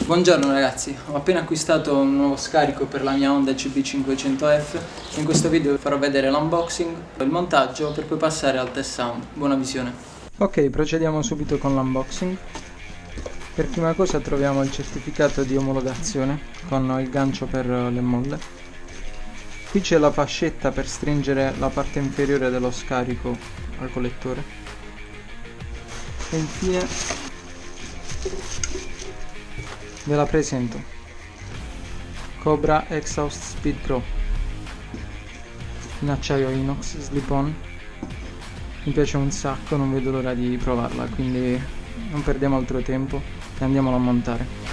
Buongiorno ragazzi, ho appena acquistato un nuovo scarico per la mia Honda CB500F e in questo video vi farò vedere l'unboxing, il montaggio per poi passare al test sound. Buona visione. Ok, procediamo subito con l'unboxing. Per prima cosa troviamo il certificato di omologazione con il gancio per le molle. Qui c'è la fascetta per stringere la parte inferiore dello scarico al collettore. E infine ve la presento, Cobra Exhaust Speed Pro in acciaio inox slip-on. Mi piace un sacco, non vedo l'ora di provarla, quindi non perdiamo altro tempo e andiamola a montare.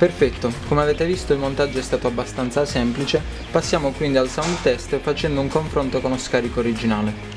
Perfetto, come avete visto il montaggio è stato abbastanza semplice, passiamo quindi al sound test facendo un confronto con lo scarico originale.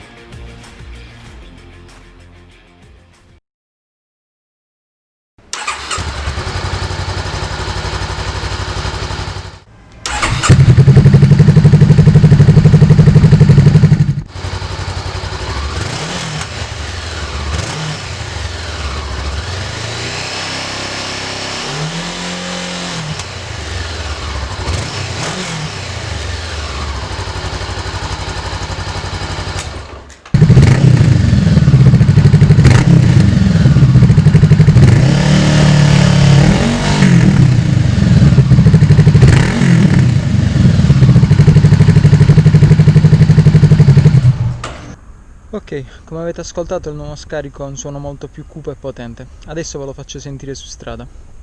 Ok, come avete ascoltato il nuovo scarico ha un suono molto più cupo e potente. Adesso ve lo faccio sentire su strada.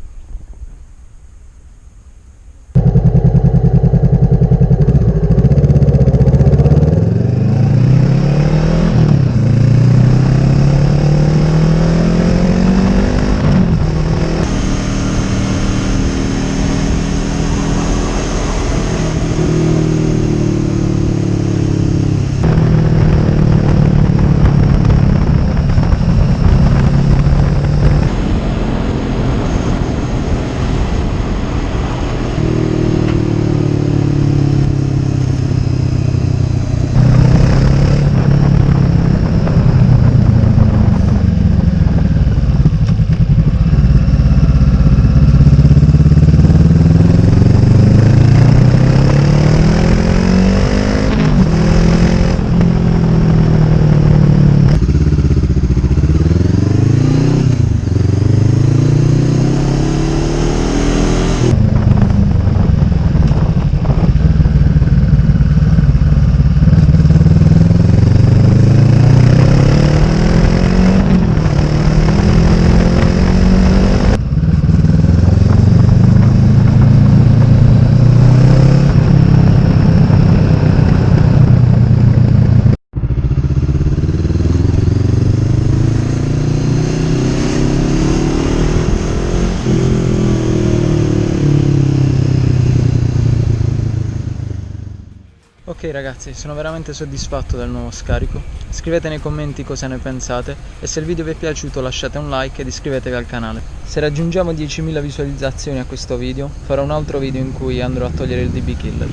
Ok ragazzi, sono veramente soddisfatto del nuovo scarico. Scrivete nei commenti cosa ne pensate e se il video vi è piaciuto lasciate un like ed iscrivetevi al canale. Se raggiungiamo 10.000 visualizzazioni a questo video farò un altro video in cui andrò a togliere il DB Killer.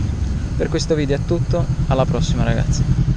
Per questo video è tutto, alla prossima ragazzi.